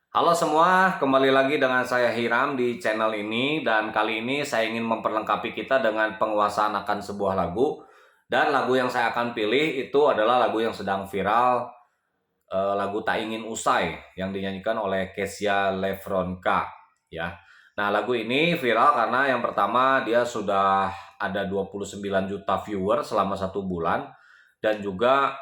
Halo semua, kembali lagi dengan saya Hiram di channel ini dan kali ini saya ingin memperlengkapi kita dengan penguasaan akan sebuah lagu dan lagu yang saya akan pilih itu adalah lagu yang sedang viral, lagu Tak Ingin Usai yang dinyanyikan oleh Kesha Lefronka ya. Nah, lagu ini viral karena yang pertama dia sudah ada 29 juta viewer selama 1 bulan dan juga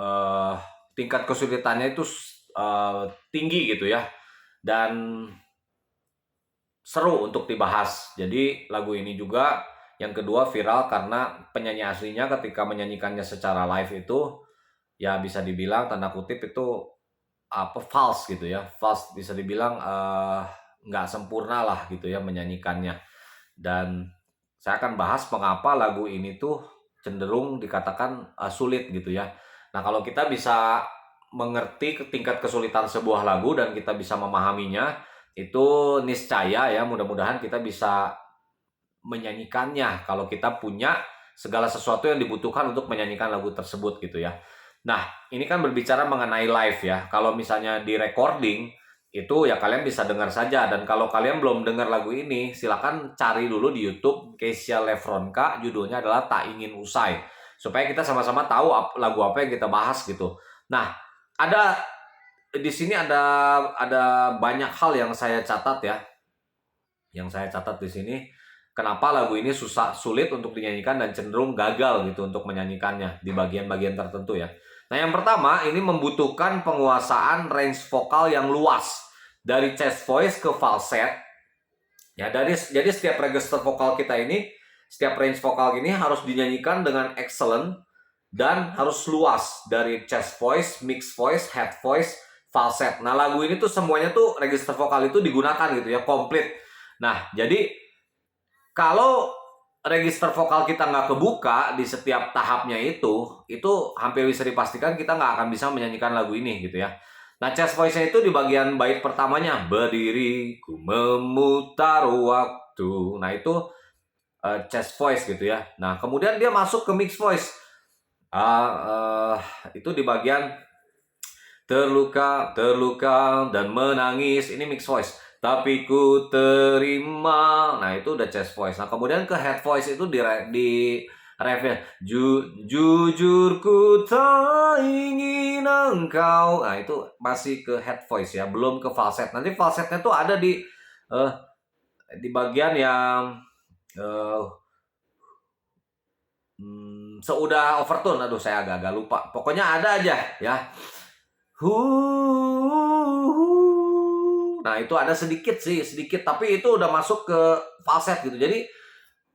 eh, tingkat kesulitannya itu tinggi gitu ya dan seru untuk dibahas. Jadi lagu ini juga yang kedua viral karena penyanyi aslinya ketika menyanyikannya secara live itu ya bisa dibilang tanda kutip itu false gitu ya, false bisa dibilang nggak sempurna lah gitu ya menyanyikannya. Dan saya akan bahas mengapa lagu ini tuh cenderung dikatakan sulit gitu ya. Nah, kalau kita bisa mengerti tingkat kesulitan sebuah lagu dan kita bisa memahaminya, itu niscaya ya mudah-mudahan kita bisa menyanyikannya kalau kita punya segala sesuatu yang dibutuhkan untuk menyanyikan lagu tersebut gitu ya. Nah, ini kan berbicara mengenai live ya. Kalau misalnya di recording itu ya kalian bisa dengar saja dan kalau kalian belum dengar lagu ini silakan cari dulu di YouTube Kesha Lefronka, judulnya adalah Tak Ingin Usai supaya kita sama-sama tahu lagu apa yang kita bahas gitu. Nah, ada di sini ada banyak hal yang saya catat ya. Yang saya catat di sini kenapa lagu ini sulit untuk dinyanyikan dan cenderung gagal gitu untuk menyanyikannya di bagian-bagian tertentu ya. Nah, yang pertama ini membutuhkan penguasaan range vokal yang luas dari chest voice ke falset. Ya, jadi setiap register vokal kita ini, setiap range vokal ini harus dinyanyikan dengan excellent dan harus luas dari chest voice, mixed voice, head voice, falset. Nah, lagu ini tuh semuanya tuh register vokal itu digunakan gitu ya, komplit. Nah, jadi kalau register vokal kita nggak kebuka di setiap tahapnya itu hampir bisa dipastikan kita nggak akan bisa menyanyikan lagu ini gitu ya. Nah, chest voice-nya itu di bagian bait pertamanya, berdiri, ku memutar waktu. Nah, itu chest voice gitu ya. Nah, kemudian dia masuk ke mixed voice. Itu di bagian terluka, terluka dan menangis, ini mixed voice. Tapi ku terima. Nah, itu udah chest voice. Nah, kemudian ke head voice itu di refnya jujur ku tak ingin engkau. Nah, itu masih ke head voice ya, belum ke falset. Nanti falsetnya tuh ada uh, di bagian yang uh, seudah overtone. Aduh, saya agak-agak lupa. Pokoknya ada aja ya. Nah, itu ada sedikit sih, sedikit, tapi itu udah masuk ke falset gitu. Jadi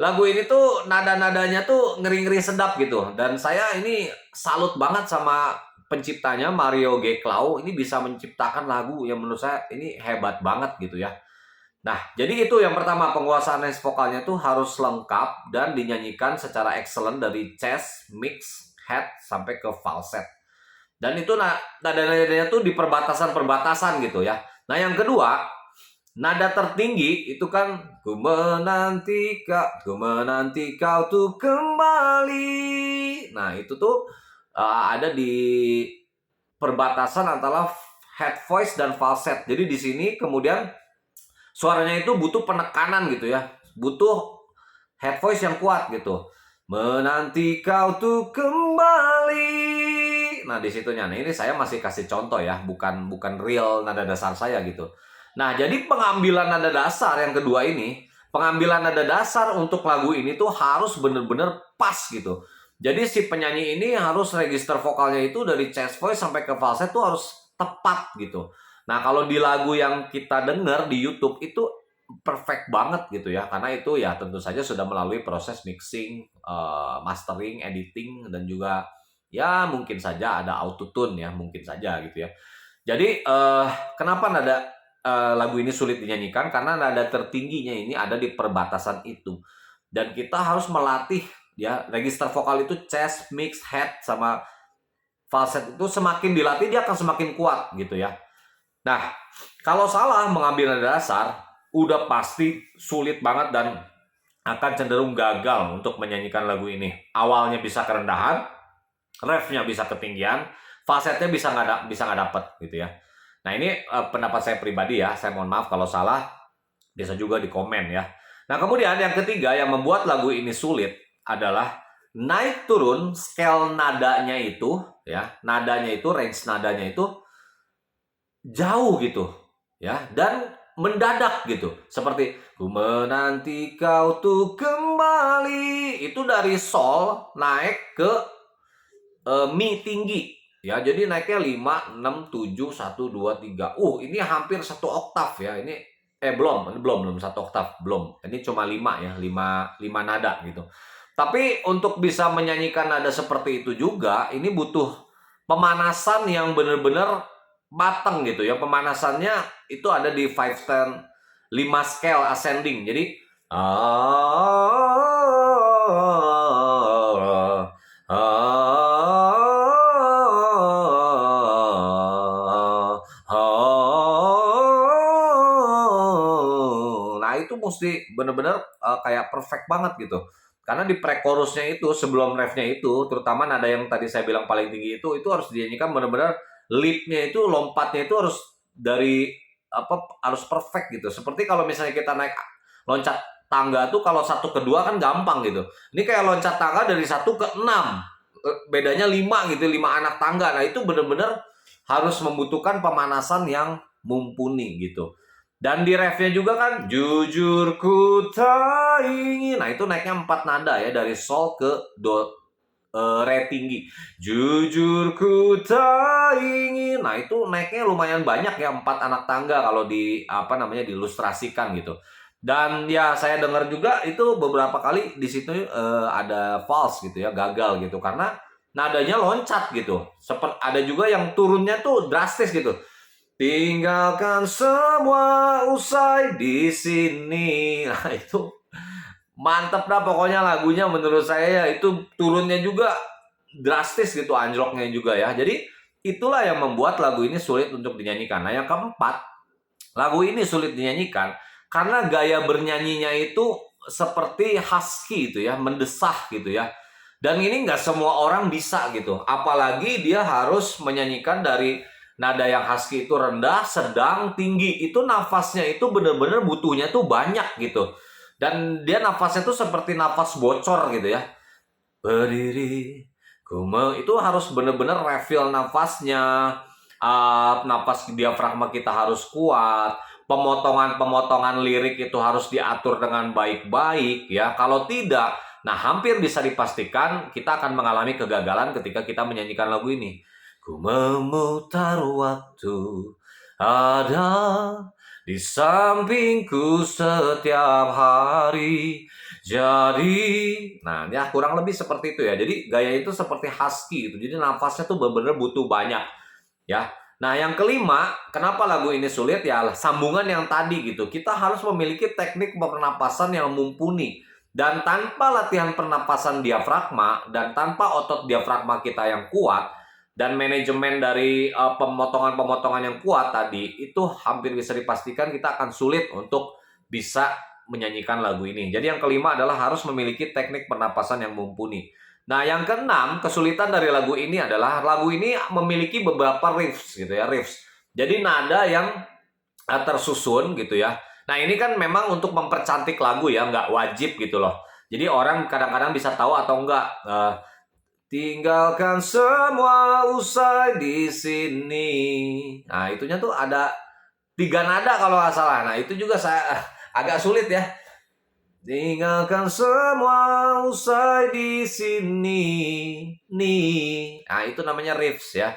lagu ini tuh nada-nadanya tuh ngeri-ngeri sedap gitu. Dan saya ini salut banget sama penciptanya Mario G. Clau. Ini bisa menciptakan lagu yang menurut saya ini hebat banget gitu ya. Nah, jadi itu yang pertama, penguasaan range vokalnya tuh harus lengkap dan dinyanyikan secara excellent dari chest, mix, head sampai ke falset. Dan itu nada-nadanya tuh di perbatasan-perbatasan gitu ya. Nah, yang kedua, nada tertinggi itu kan ku menanti kau tuh kembali. Nah, itu tuh ada di perbatasan antara head voice dan falset. Jadi di sini kemudian suaranya itu butuh penekanan gitu ya. Butuh head voice yang kuat gitu. Menanti kau tuh kembali. Nah, di situnya. Nah, ini saya masih kasih contoh ya, bukan real nada dasar saya gitu. Nah, jadi pengambilan nada dasar yang kedua ini, pengambilan nada dasar untuk lagu ini tuh harus bener-bener pas gitu. Jadi si penyanyi ini harus register vokalnya itu dari chest voice sampai ke falset tuh harus tepat gitu. Nah, kalau di lagu yang kita denger di YouTube itu perfect banget gitu ya, karena itu ya tentu saja sudah melalui proses mixing, mastering, editing, dan juga ya mungkin saja ada autotune ya, mungkin saja gitu ya. Jadi kenapa lagu ini sulit dinyanyikan? Karena nada tertingginya ini ada di perbatasan itu. Dan kita harus melatih ya, register vokal itu chest, mix, head, sama falset itu semakin dilatih dia akan semakin kuat gitu ya. Nah, kalau salah mengambil nada dasar, udah pasti sulit banget dan akan cenderung gagal untuk menyanyikan lagu ini. Awalnya bisa kerendahan, refnya bisa ketinggian, falsetnya bisa nggak dapet gitu ya. Nah ini pendapat saya pribadi ya, saya mohon maaf kalau salah, bisa juga di komen ya. Nah kemudian yang ketiga yang membuat lagu ini sulit adalah naik turun scale nadanya itu, ya nadanya itu, range nadanya itu jauh gitu ya, dan mendadak gitu, seperti ku menanti kau tuh kembali, itu dari sol naik ke mi tinggi ya, jadi naiknya 5 6 7 1 2 3, ini hampir satu oktav ya, ini belum satu oktav, belum, ini cuma 5 ya, 5 nada gitu. Tapi untuk bisa menyanyikan nada seperti itu juga ini butuh pemanasan yang benar-benar mateng gitu ya. Pemanasannya itu ada di 5/10 5 scale ascending. Jadi nah itu mesti benar-benar kayak perfect banget gitu. Karena di pre-chorusnya itu, sebelum refnya itu, terutama nada yang tadi saya bilang paling tinggi itu harus dinyanyikan benar-benar lead-nya itu, lompatnya itu harus dari harus perfect gitu. Seperti kalau misalnya kita naik loncat tangga tuh, kalau 1 ke 2 kan gampang gitu. Ini kayak loncat tangga dari 1 ke 6. Bedanya 5 gitu, 5 anak tangga. Nah, itu benar-benar harus membutuhkan pemanasan yang mumpuni gitu. Dan di refnya juga kan jujur ku tak ingin. Nah itu naiknya 4 nada ya, dari sol ke do, re tinggi. Jujur ku tak ingin. Nah itu naiknya lumayan banyak ya, 4 anak tangga kalau di diilustrasikan gitu. Dan ya saya dengar juga itu beberapa kali di situ ada false gitu ya, gagal gitu karena nadanya loncat gitu. Ada juga yang turunnya tuh drastis gitu. Tinggalkan semua usai di sini. Nah, itu mantep dah pokoknya lagunya menurut saya ya. Itu turunnya juga drastis gitu, anjloknya juga ya. Jadi itulah yang membuat lagu ini sulit untuk dinyanyikan. Nah, yang keempat, lagu ini sulit dinyanyikan karena gaya bernyanyinya itu seperti husky itu ya, mendesah gitu ya. Dan ini nggak semua orang bisa gitu. Apalagi dia harus menyanyikan dari nada yang husky itu rendah, sedang, tinggi. Itu nafasnya itu bener-bener butuhnya tuh banyak gitu. Dan dia nafasnya tuh seperti nafas bocor gitu ya. Berdiri, itu harus bener-bener refill nafasnya. Nafas diafragma kita harus kuat. Pemotongan-pemotongan lirik itu harus diatur dengan baik-baik ya. Kalau tidak, nah hampir bisa dipastikan kita akan mengalami kegagalan ketika kita menyanyikan lagu ini. Ku memutar waktu, ada di sampingku setiap hari. Jadi, nah ya kurang lebih seperti itu ya. Jadi gaya itu seperti husky gitu. Jadi nafasnya tuh benar-benar butuh banyak ya. Nah yang kelima, kenapa lagu ini sulit ya, sambungan yang tadi gitu. Kita harus memiliki teknik pernapasan yang mumpuni. Dan tanpa latihan pernapasan diafragma dan tanpa otot diafragma kita yang kuat, dan manajemen dari pemotongan-pemotongan yang kuat tadi, itu hampir bisa dipastikan kita akan sulit untuk bisa menyanyikan lagu ini. Jadi yang kelima adalah harus memiliki teknik pernapasan yang mumpuni. Nah yang keenam, kesulitan dari lagu ini adalah lagu ini memiliki beberapa riffs gitu ya, riffs. Jadi nada yang tersusun gitu ya. Nah ini kan memang untuk mempercantik lagu ya, nggak wajib gitu loh. Jadi orang kadang-kadang bisa tahu atau enggak. Tinggalkan semua usai di sini. Nah, itunya tuh ada 3 nada kalau nggak salah. Nah, itu juga saya agak sulit ya. Tinggalkan semua usai di sini. Nih. Nah, itu namanya riffs ya.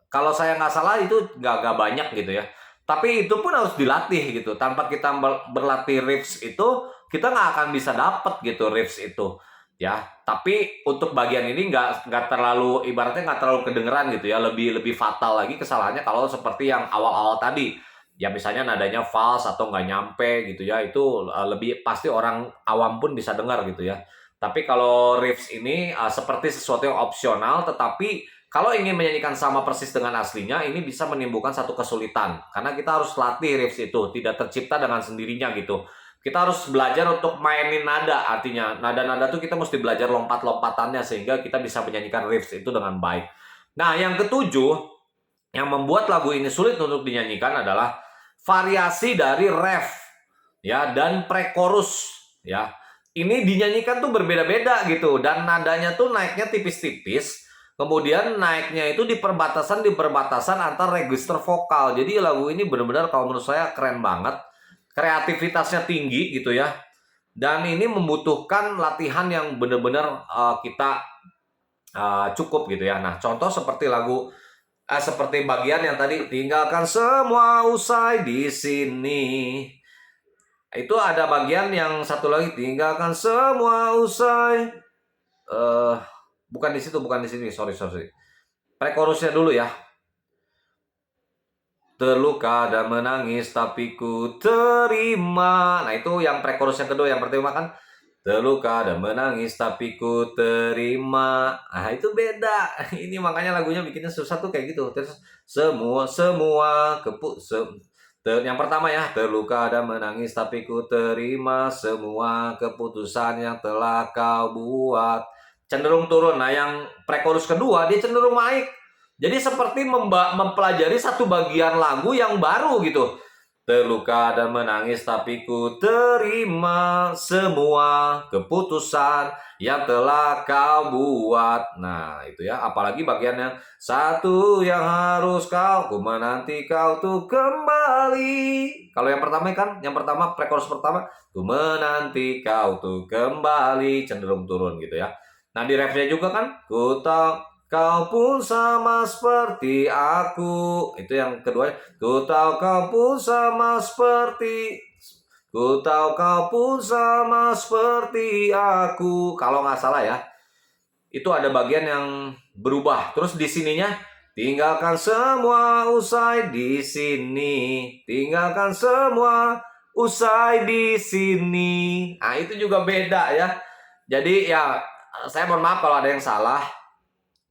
Kalau saya nggak salah itu nggak banyak gitu ya. Tapi itu pun harus dilatih gitu. Tanpa kita berlatih riffs itu, kita nggak akan bisa dapet gitu riffs itu. Ya, tapi untuk bagian ini nggak terlalu, ibaratnya nggak terlalu kedengeran gitu ya, lebih fatal lagi kesalahannya kalau seperti yang awal-awal tadi ya, misalnya nadanya false atau nggak nyampe gitu ya, itu lebih pasti orang awam pun bisa dengar gitu ya. Tapi kalau riffs ini seperti sesuatu yang opsional, tetapi kalau ingin menyanyikan sama persis dengan aslinya, ini bisa menimbulkan satu kesulitan karena kita harus latih riffs itu, tidak tercipta dengan sendirinya gitu. Kita harus belajar untuk mainin nada, artinya nada-nada tuh kita mesti belajar lompat-lompatannya sehingga kita bisa menyanyikan riffs itu dengan baik. Nah, yang ketujuh Yang membuat lagu ini sulit untuk dinyanyikan adalah variasi dari ref ya dan pre-chorus ya. Ini dinyanyikan tuh berbeda-beda gitu dan nadanya tuh naiknya tipis-tipis. Kemudian naiknya itu di perbatasan antar register vokal. Jadi lagu ini benar-benar kalau menurut saya keren banget. Kreativitasnya tinggi gitu ya. Dan ini membutuhkan latihan yang benar-benar kita cukup gitu ya. Nah, contoh seperti seperti bagian yang tadi, tinggalkan semua usai di sini. Itu ada bagian yang satu lagi, tinggalkan semua usai. Bukan di situ, bukan di sini. Sorry. Pre-chorusnya dulu ya. Terluka dan menangis tapi ku terima. Nah, itu yang pre-chorus yang kedua. Yang pertama kan terluka dan menangis tapi ku terima. Ah, itu beda. Ini makanya lagunya bikinnya susah tuh kayak gitu. Terus semua yang pertama ya, terluka dan menangis tapi ku terima semua keputusan yang telah kau buat. Cenderung turun. Nah, yang pre-chorus kedua dia cenderung naik. Jadi seperti mempelajari satu bagian lagu yang baru gitu. Terluka dan menangis tapi ku terima semua keputusan yang telah kau buat. Nah itu ya, apalagi bagiannya satu yang harus ku menanti kau tuh kembali. Kalau yang pertama kan, yang pertama pre-chorus pertama, ku menanti kau tuh kembali, cenderung turun gitu ya. Nah di refnya juga kan, ku tahu kau pun sama seperti aku. Itu yang kedua. Ku tahu kau pun sama seperti aku. Kalau nggak salah ya. Itu ada bagian yang berubah. Terus di sininya, tinggalkan semua usai di sini. Tinggalkan semua usai di sini. Nah itu juga beda ya. Jadi ya saya mohon maaf kalau ada yang salah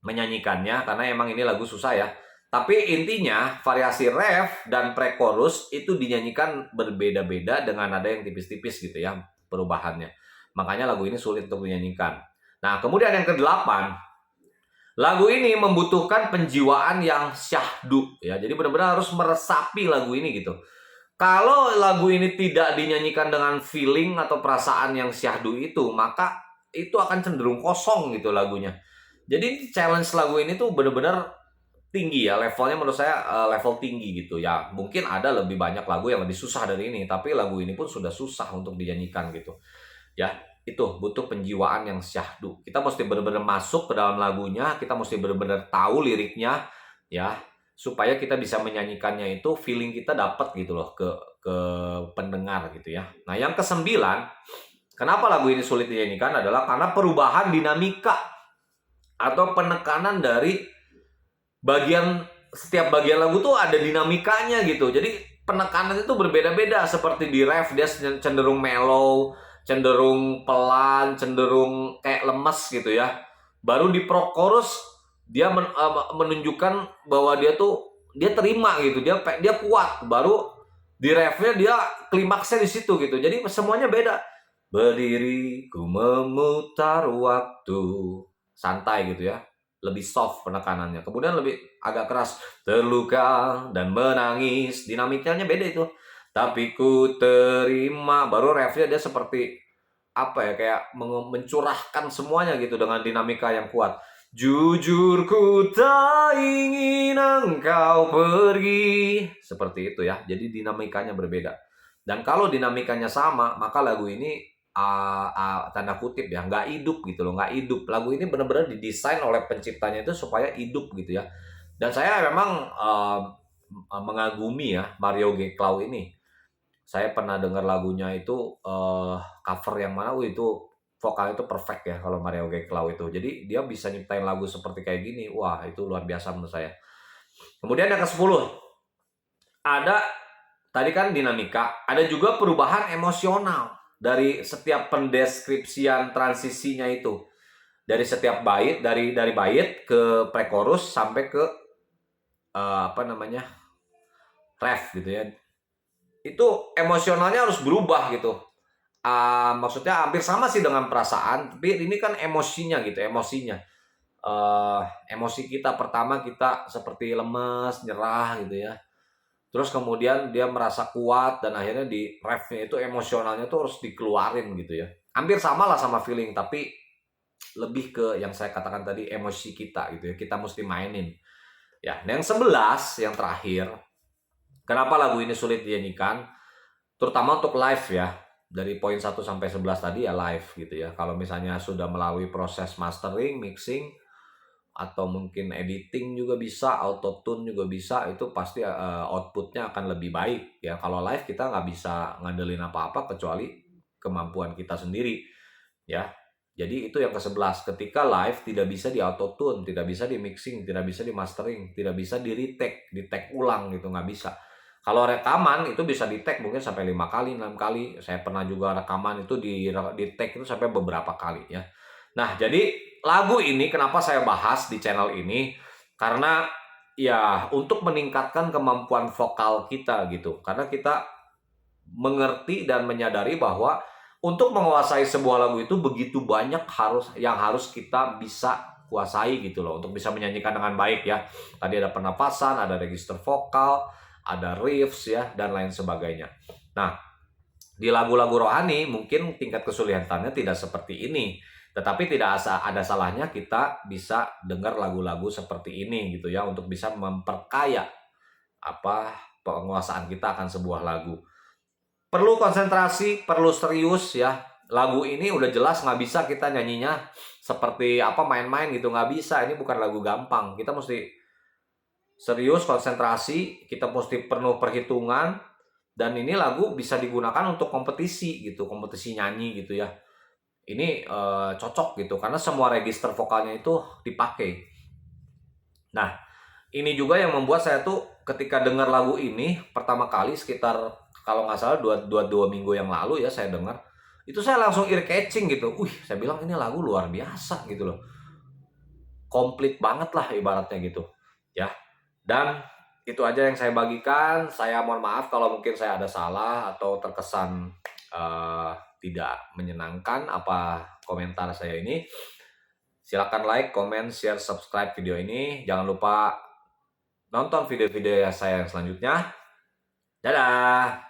menyanyikannya karena emang ini lagu susah ya. Tapi intinya variasi ref dan pre-chorus itu dinyanyikan berbeda-beda dengan nada yang tipis-tipis gitu ya perubahannya. Makanya lagu ini sulit untuk dinyanyikan. Nah, kemudian yang kedelapan, lagu ini membutuhkan penjiwaan yang syahdu ya. Jadi benar-benar harus meresapi lagu ini gitu. Kalau lagu ini tidak dinyanyikan dengan feeling atau perasaan yang syahdu itu, maka itu akan cenderung kosong gitu lagunya. Jadi challenge lagu ini tuh bener-bener tinggi ya, levelnya menurut saya level tinggi gitu ya. Mungkin ada lebih banyak lagu yang lebih susah dari ini, tapi lagu ini pun sudah susah untuk dinyanyikan gitu. Ya, itu butuh penjiwaan yang syahdu. Kita mesti bener-bener masuk ke dalam lagunya, kita mesti bener-bener tahu liriknya ya, supaya kita bisa menyanyikannya itu feeling kita dapat gitu loh ke pendengar gitu ya. Nah, yang kesembilan, kenapa lagu ini sulit dinyanyikan adalah karena perubahan dinamika atau penekanan dari setiap bagian lagu tuh ada dinamikanya gitu. Jadi penekanan itu berbeda-beda, seperti di ref dia cenderung mellow, cenderung pelan, cenderung kayak lemes gitu ya. Baru di pro-chorus dia menunjukkan bahwa dia terima gitu, dia kuat. Baru di refnya dia klimaksnya di situ gitu. Jadi semuanya beda. Berdiri ku memutar waktu, santai gitu ya, lebih soft penekanannya. Kemudian lebih agak keras, terluka dan menangis, dinamikanya beda itu. Tapi ku terima, baru refnya dia seperti apa ya, kayak mencurahkan semuanya gitu dengan dinamika yang kuat. Jujur ku tak ingin engkau pergi, seperti itu ya. Jadi dinamikanya berbeda. Dan kalau dinamikanya sama, maka lagu ini tanda kutip ya, nggak hidup gitu loh, nggak hidup. Lagu ini benar-benar didesain oleh penciptanya itu supaya hidup gitu ya. Dan saya memang mengagumi ya Mario G. Clow ini. Saya pernah dengar lagunya itu cover yang mana, itu vokal itu perfect ya kalau Mario G. Clow itu. Jadi dia bisa nyiptain lagu seperti kayak gini, wah itu luar biasa menurut saya. Kemudian yang ke-10, ada tadi kan dinamika, ada juga perubahan emosional dari setiap pendeskripsian transisinya itu. Dari setiap bait, dari bait ke pre-chorus sampai ke ref gitu ya. Itu emosionalnya harus berubah gitu. Maksudnya hampir sama sih dengan perasaan, tapi ini kan emosinya gitu, emosinya. emosi kita. Pertama kita seperti lemes, nyerah gitu ya. Terus kemudian dia merasa kuat dan akhirnya di refnya itu emosionalnya tuh harus dikeluarin gitu ya. Hampir sama lah sama feeling, tapi lebih ke yang saya katakan tadi emosi kita gitu ya. Kita mesti mainin. Ya, nah yang 11 yang terakhir, kenapa lagu ini sulit dinyanyikan? Terutama untuk live ya. Dari poin 1 sampai 11 tadi ya live gitu ya. Kalau misalnya sudah melalui proses mastering, mixing, atau mungkin editing juga bisa, auto tune juga bisa, itu pasti outputnya akan lebih baik ya. Kalau live kita nggak bisa ngandelin apa-apa kecuali kemampuan kita sendiri ya. Jadi itu yang ke-11, ketika live tidak bisa di auto tune, tidak bisa di mixing, tidak bisa di mastering, tidak bisa di retake, di tag ulang gitu, nggak bisa. Kalau rekaman itu bisa di tag mungkin sampai 5 kali, 6 kali. Saya pernah juga rekaman itu di tag itu sampai beberapa kali ya. Nah, jadi lagu ini kenapa saya bahas di channel ini? Karena ya untuk meningkatkan kemampuan vokal kita gitu. Karena kita mengerti dan menyadari bahwa untuk menguasai sebuah lagu itu begitu banyak harus kita bisa kuasai gitu loh untuk bisa menyanyikan dengan baik ya. Tadi ada pernapasan, ada register vokal, ada riffs ya dan lain sebagainya. Nah, di lagu-lagu rohani mungkin tingkat kesulitannya tidak seperti ini. Tetapi tidak ada salahnya kita bisa dengar lagu-lagu seperti ini gitu ya untuk bisa memperkaya penguasaan kita akan sebuah lagu. Perlu konsentrasi, perlu serius ya. Lagu ini udah jelas nggak bisa kita nyanyinya seperti main-main gitu, nggak bisa. Ini bukan lagu gampang. Kita mesti serius, konsentrasi, kita mesti penuh perhitungan. Dan ini lagu bisa digunakan untuk kompetisi gitu, kompetisi nyanyi gitu ya. Ini cocok gitu karena semua register vokalnya itu dipakai. Nah, ini juga yang membuat saya tuh ketika dengar lagu ini pertama kali sekitar kalau nggak salah dua minggu yang lalu ya saya dengar, itu saya langsung ear catching gitu. Saya bilang ini lagu luar biasa gitu loh. Komplit banget lah ibaratnya gitu. Ya. Dan itu aja yang saya bagikan. Saya mohon maaf kalau mungkin saya ada salah atau terkesan tidak menyenangkan komentar saya ini. Silakan like, comment, share, subscribe video ini. Jangan lupa nonton video-video saya yang selanjutnya. Dadah!